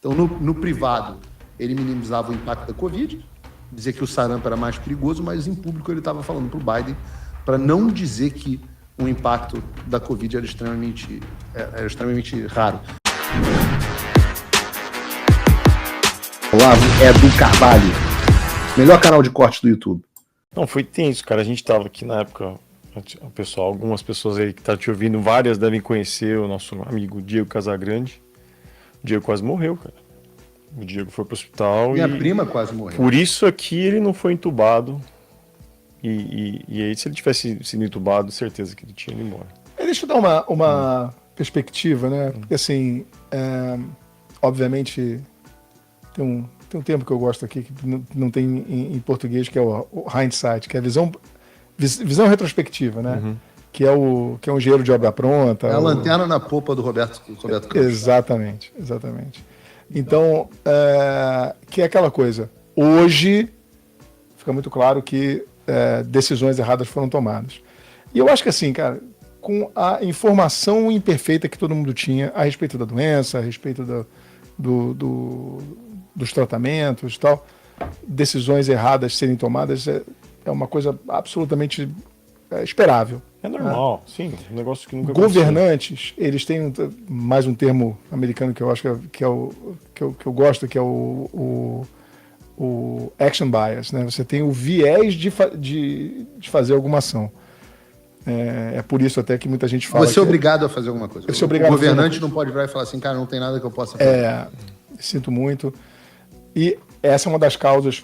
Então, no privado, ele minimizava o impacto da Covid, dizia que o sarampo era mais perigoso, mas em público ele estava falando para o Biden para não dizer que o impacto da Covid era extremamente raro. Olavo é do Carvalho, melhor canal de corte do YouTube. Não, foi tenso, cara. A gente tava aqui na época, o pessoal, algumas pessoas aí que tá te ouvindo, várias devem conhecer o nosso amigo Diego Casagrande. O Diego quase morreu, cara. O Diego foi pro hospital. Minha prima quase morreu. Por isso aqui ele não foi entubado. E aí, se ele tivesse sido entubado, certeza que ele tinha ido embora. Deixa eu dar uma perspectiva, né? Porque assim, obviamente, tem um termo que eu gosto aqui, que não tem em português, que é o hindsight, que é a visão retrospectiva, né? Uhum. Que é um engenheiro de obra pronta. É a lanterna na popa do Roberto Campos. Exatamente. Então, que é aquela coisa. Hoje, fica muito claro que decisões erradas foram tomadas. E eu acho que assim, cara, com a informação imperfeita que todo mundo tinha a respeito da doença, a respeito dos tratamentos e tal, decisões erradas serem tomadas é uma coisa absolutamente esperável. É normal, sim, um negócio que nunca governantes, eles têm mais um termo americano que eu acho que eu gosto, que é o action bias, né? Você tem o viés de fazer alguma ação. É por isso até que muita gente fala... Você é obrigado a fazer alguma coisa. O governante não pode virar e falar assim, cara, não tem nada que eu possa fazer. Sinto muito. E essa é uma das causas,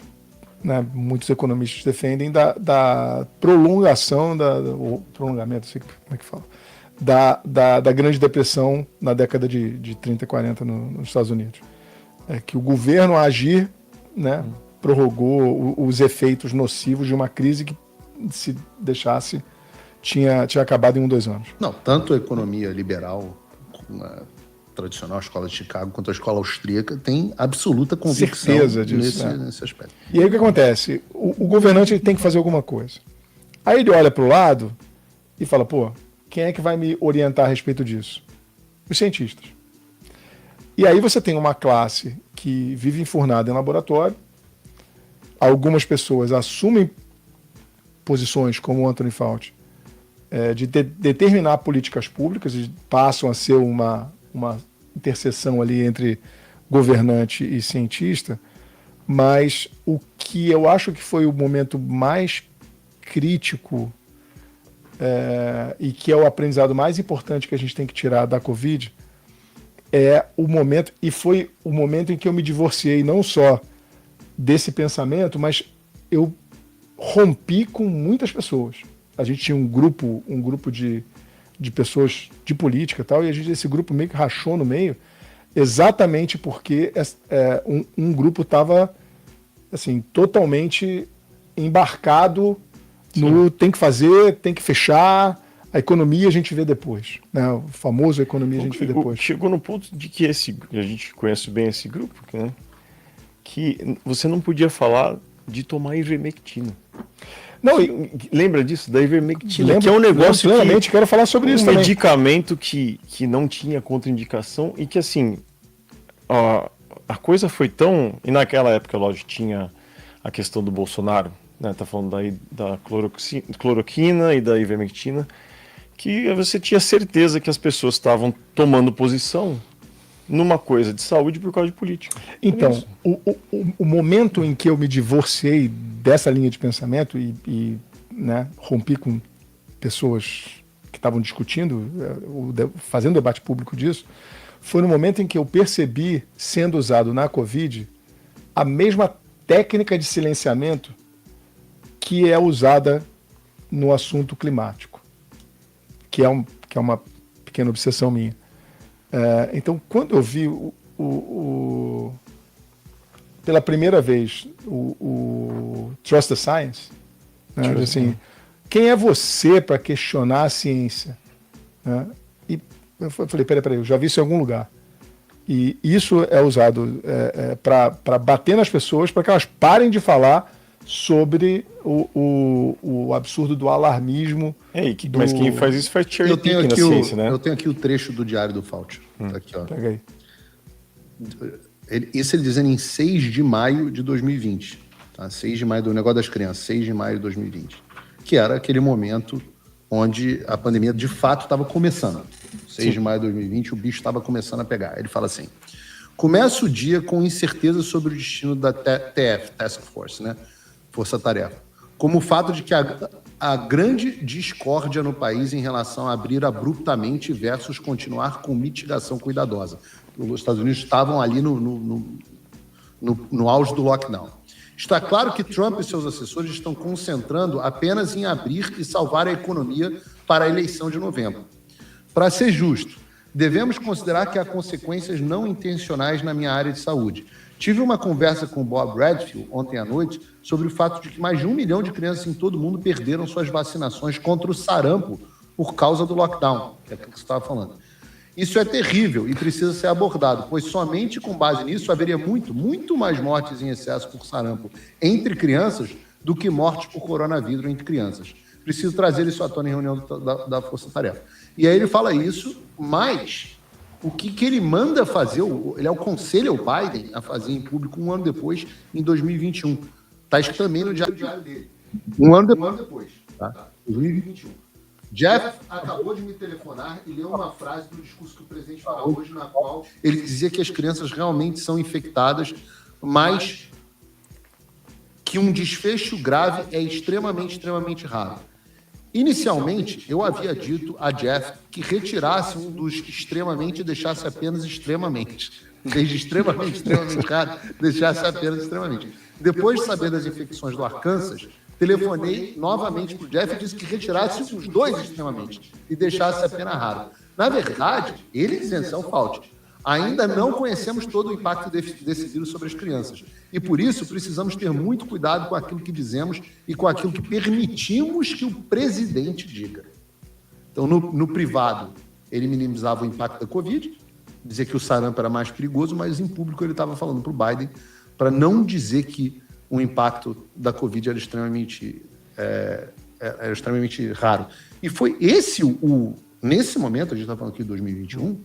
né, muitos economistas defendem, da prolongação, ou prolongamento, não sei como é que fala, da Grande Depressão na década de 30 e 40 nos Estados Unidos. É que o governo, a agir, né, prorrogou os efeitos nocivos de uma crise que, se deixasse, tinha acabado em 2 anos. Não, tanto a economia liberal, tradicional, a escola de Chicago, quanto a escola austríaca, tem absoluta convicção nesse aspecto. E aí o que acontece? O governante ele tem que fazer alguma coisa. Aí ele olha para o lado e fala, quem é que vai me orientar a respeito disso? Os cientistas. E aí você tem uma classe que vive enfurnada em laboratório, algumas pessoas assumem posições, como o Anthony Fauci, de determinar políticas públicas e passam a ser uma interseção ali entre governante e cientista, mas o que eu acho que foi o momento mais crítico e que é o aprendizado mais importante que a gente tem que tirar da Covid é o momento, e foi o momento em que eu me divorciei não só desse pensamento, mas eu rompi com muitas pessoas. A gente tinha um grupo de pessoas de política e tal, e esse grupo meio que rachou no meio, exatamente porque um grupo estava assim, totalmente embarcado no tem que fazer, tem que fechar, a economia a gente vê depois, né? O famoso economia a gente vê depois. Chegou no ponto de que a gente conhece bem esse grupo, né? Que você não podia falar de tomar ivermectina. Não, lembra disso? Da ivermectina, que é um negócio que... quero falar sobre isso também. Um medicamento que não tinha contraindicação e que, assim, a coisa foi tão... E naquela época, lógico, tinha a questão do Bolsonaro, né? Tá falando daí da cloroquina e da ivermectina, que você tinha certeza que as pessoas estavam tomando posição numa coisa de saúde por causa de política. Então, o momento em que eu me divorciei dessa linha de pensamento e né, rompi com pessoas que estavam discutindo, fazendo debate público disso, foi no momento em que eu percebi, sendo usado na Covid, a mesma técnica de silenciamento que é usada no assunto climático, que é uma pequena obsessão minha. Então, quando eu vi pela primeira vez o Trust the Science, né, assim, quem é você para questionar a ciência? Né? E eu falei, peraí, eu já vi isso em algum lugar. E isso é usado para bater nas pessoas, para que elas parem de falar sobre o absurdo do alarmismo. Mas quem faz isso faz cherry picking na ciência, né? Eu tenho aqui o trecho do Diário do Fauci. Tá aqui, ó. Pega aí. Isso ele dizendo em 6 de maio de 2020. Tá? 6 de maio do negócio das crianças, 6 de maio de 2020. Que era aquele momento onde a pandemia de fato estava começando. 6 de maio de 2020, o bicho estava começando a pegar. Ele fala assim: começa o dia com incerteza sobre o destino da TF, Task Force, né? Força Tarefa. Como o fato de que a grande discórdia no país em relação a abrir abruptamente versus continuar com mitigação cuidadosa. Os Estados Unidos estavam ali no auge do lockdown. Está claro que Trump e seus assessores estão concentrando apenas em abrir e salvar a economia para a eleição de novembro. Para ser justo, devemos considerar que há consequências não intencionais na minha área de saúde. Tive uma conversa com o Bob Redfield ontem à noite sobre o fato de que mais de 1 milhão de crianças em todo o mundo perderam suas vacinações contra o sarampo por causa do lockdown, que é aquilo que você estava falando. Isso é terrível e precisa ser abordado, pois somente com base nisso haveria muito mais mortes em excesso por sarampo entre crianças do que mortes por coronavírus entre crianças. Preciso trazer isso à tona em reunião da Força Tarefa. E aí ele fala isso, mas o que ele manda fazer, ele aconselha o Biden a fazer em público um ano depois, em 2021. Está escrito também no diário dele. Um ano depois, tá? 2021. Jeff acabou de me telefonar e leu uma frase do discurso que o presidente falou hoje, na qual ele dizia que as crianças realmente são infectadas, mas que um desfecho grave é extremamente raro. Inicialmente, eu havia dito a Jeff que retirasse um dos extremamente e deixasse apenas extremamente. Em vez de extremamente raro, deixasse apenas extremamente. Depois de saber das infecções do Arkansas, telefonei novamente para o Jeff e disse que retirasse os dois extremamente e deixasse apenas raro. Na verdade, ele dizendo isso é o Fauci. Ainda não conhecemos todo o impacto desse vírus sobre as crianças. E por isso precisamos ter muito cuidado com aquilo que dizemos e com aquilo que permitimos que o presidente diga. Então, no privado, ele minimizava o impacto da Covid, dizia que o sarampo era mais perigoso, mas em público ele estava falando para o Biden para não dizer que o impacto da Covid era extremamente raro. E foi esse nesse momento, a gente está falando aqui de 2021,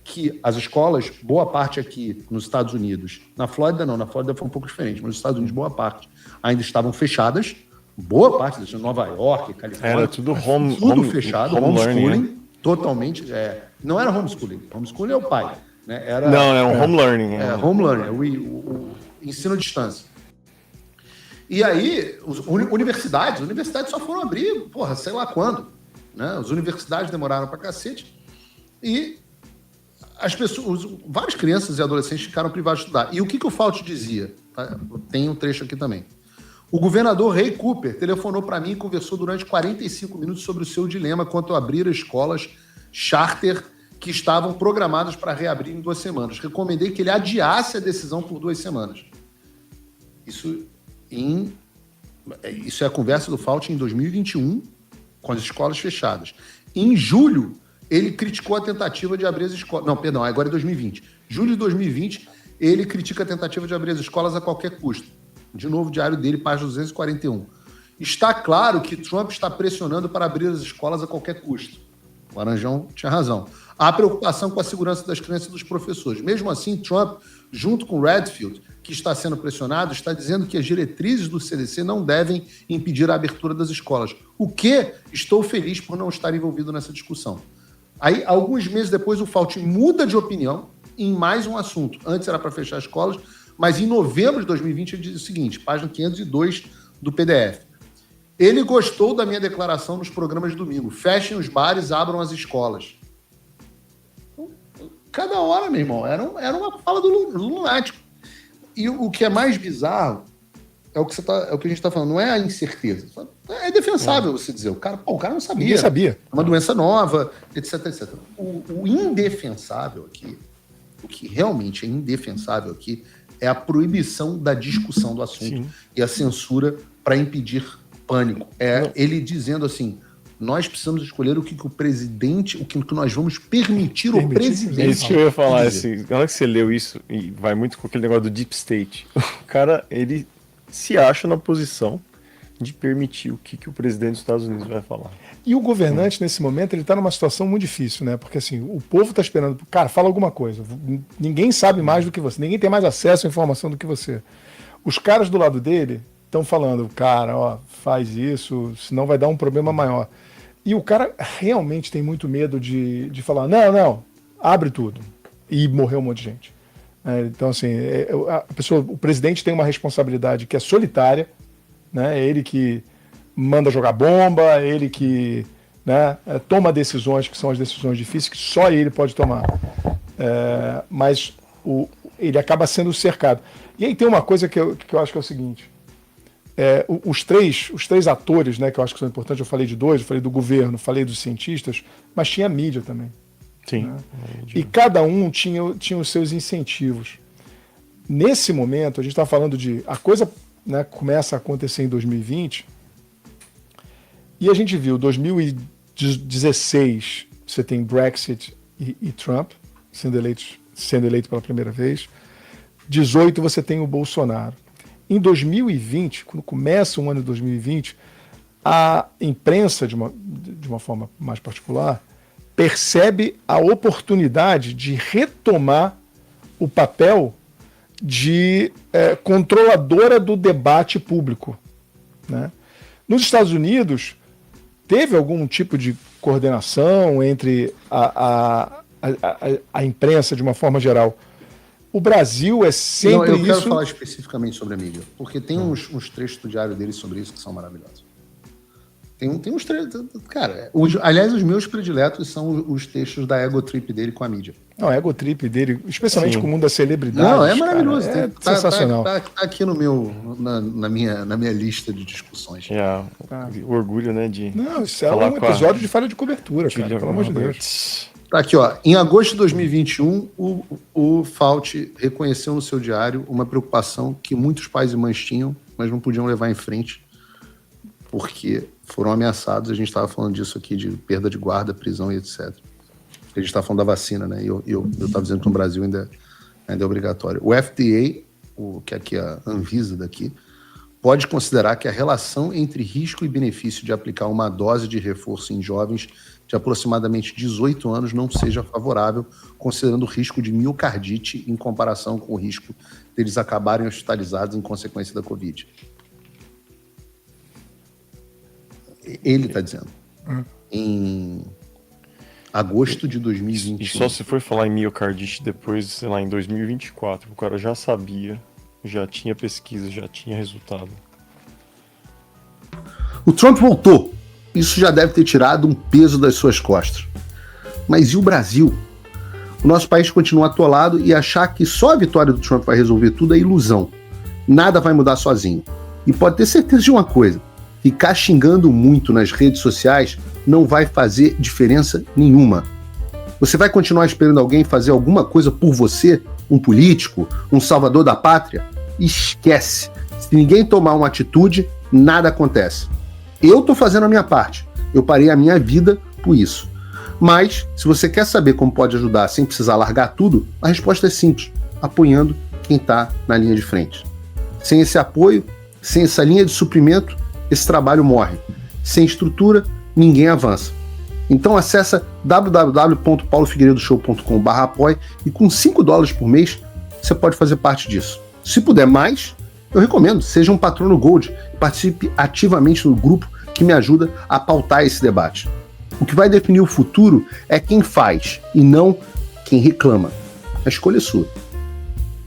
que as escolas, boa parte aqui nos Estados Unidos, na Flórida não, na Flórida foi um pouco diferente, mas nos Estados Unidos, boa parte ainda estavam fechadas, boa parte de Nova York, Califórnia, era tudo home fechado, homeschooling, né? Totalmente, não era homeschooling é o pai, né? Era um home learning. Home learning, o ensino à distância. E aí, universidades só foram abrir, sei lá quando, né? As universidades demoraram pra cacete e as pessoas, várias crianças e adolescentes ficaram privados de estudar. E o que o Fauci dizia? Tá? Tem um trecho aqui também. O governador Ray Cooper telefonou para mim e conversou durante 45 minutos sobre o seu dilema quanto a abrir escolas charter que estavam programadas para reabrir em 2 semanas. Recomendei que ele adiasse a decisão por 2 semanas. Isso é a conversa do Fauci em 2021, com as escolas fechadas. Em julho, ele criticou a tentativa de abrir as escolas. Não, perdão, agora é 2020. Julho de 2020, ele critica a tentativa de abrir as escolas a qualquer custo. De novo, o diário dele, página 241. Está claro que Trump está pressionando para abrir as escolas a qualquer custo. O Laranjão tinha razão. Há preocupação com a segurança das crianças e dos professores. Mesmo assim, Trump, junto com Redfield, que está sendo pressionado, está dizendo que as diretrizes do CDC não devem impedir a abertura das escolas. O que estou feliz por não estar envolvido nessa discussão. Aí, alguns meses depois, o Fauci muda de opinião em mais um assunto. Antes era para fechar escolas, mas em novembro de 2020 ele diz o seguinte, página 502 do PDF. Ele gostou da minha declaração nos programas de domingo. Fechem os bares, abram as escolas. Cada hora, meu irmão, era uma fala do lunático. E o que é mais bizarro é o que a gente está falando, não é a incerteza. É defensável você dizer, o cara não sabia. Ninguém sabia. É uma doença nova, etc. O indefensável aqui, o que realmente é indefensável aqui, é a proibição da discussão do assunto. Sim. E a censura para impedir pânico. Ele dizendo assim, nós precisamos escolher o que o presidente, o que nós vamos permitir o presidente. É isso que eu ia falar, assim, na hora que você leu isso, e vai muito com aquele negócio do deep state, o cara, ele se acha na posição de permitir o que o presidente dos Estados Unidos vai falar. E o governante, nesse momento, ele está numa situação muito difícil, né? Porque assim, o povo está esperando, cara, fala alguma coisa. Ninguém sabe mais do que você, ninguém tem mais acesso à informação do que você. Os caras do lado dele estão falando, cara, ó, faz isso, senão vai dar um problema maior. E o cara realmente tem muito medo de falar, não, abre tudo. E morreu um monte de gente. Então, assim, o presidente tem uma responsabilidade que é solitária, né? É ele que manda jogar bomba, é ele que, né, toma decisões que são as decisões difíceis que só ele pode tomar. Mas ele acaba sendo cercado. E aí tem uma coisa que eu acho que é o seguinte. Os três atores, né, que eu acho que são importantes, eu falei de dois, eu falei do governo, falei dos cientistas, mas tinha a mídia também. Sim. Né? E cada um tinha os seus incentivos. Nesse momento, a gente está falando a coisa, né, começa a acontecer em 2020, e a gente viu 2016, você tem Brexit e Trump sendo eleito pela primeira vez. 18 você tem o Bolsonaro. Em 2020, quando começa o ano de 2020, a imprensa, de uma forma mais particular, percebe a oportunidade de retomar o papel de controladora do debate público, né? Nos Estados Unidos, teve algum tipo de coordenação entre a imprensa de uma forma geral. O Brasil é sempre isso... Eu quero isso... falar especificamente sobre a mídia, porque tem uns trechos do diário dele sobre isso que são maravilhosos. Tem uns trechos... Cara, aliás, os meus prediletos são os textos da ego trip dele com a mídia. Não, a ego trip dele, especialmente Sim. com o mundo da celebridade. Não, é maravilhoso. Cara, sensacional. Tá aqui na minha lista de discussões. O orgulho, né, de... Não, isso é um episódio de falha de cobertura, cara, pelo amor de Deus. Tá aqui, ó. Em agosto de 2021, o Fauci reconheceu no seu diário uma preocupação que muitos pais e mães tinham, mas não podiam levar em frente, porque foram ameaçados. A gente estava falando disso aqui, de perda de guarda, prisão e etc. A gente estava falando da vacina, né? E eu estava dizendo que no Brasil ainda é obrigatório. O FDA, que aqui é a Anvisa daqui, pode considerar que a relação entre risco e benefício de aplicar uma dose de reforço em jovens de aproximadamente 18 anos não seja favorável, considerando o risco de miocardite em comparação com o risco deles acabarem hospitalizados em consequência da Covid. Ele está dizendo. Em agosto de 2021. E só se for falar em miocardite depois, sei lá, em 2024, o cara já sabia, já tinha pesquisa, já tinha resultado. O Trump voltou. Isso já deve ter tirado um peso das suas costas. Mas e o Brasil? O nosso país continua atolado e achar que só a vitória do Trump vai resolver tudo é ilusão. Nada vai mudar sozinho. E pode ter certeza de uma coisa: ficar xingando muito nas redes sociais não vai fazer diferença nenhuma. Você vai continuar esperando alguém fazer alguma coisa por você? Um político? Um salvador da pátria? Esquece. Se ninguém tomar uma atitude, nada acontece. Eu estou fazendo a minha parte. Eu parei a minha vida por isso. Mas, se você quer saber como pode ajudar sem precisar largar tudo, a resposta é simples: apoiando quem está na linha de frente. Sem esse apoio, sem essa linha de suprimento, esse trabalho morre. Sem estrutura, ninguém avança. Então acessa www.paulofigueiredoshow.com/apoie e com $5 por mês você pode fazer parte disso. Se puder mais, eu recomendo, seja um patrono Gold e participe ativamente no grupo que me ajuda a pautar esse debate. O que vai definir o futuro é quem faz e não quem reclama. A escolha é sua.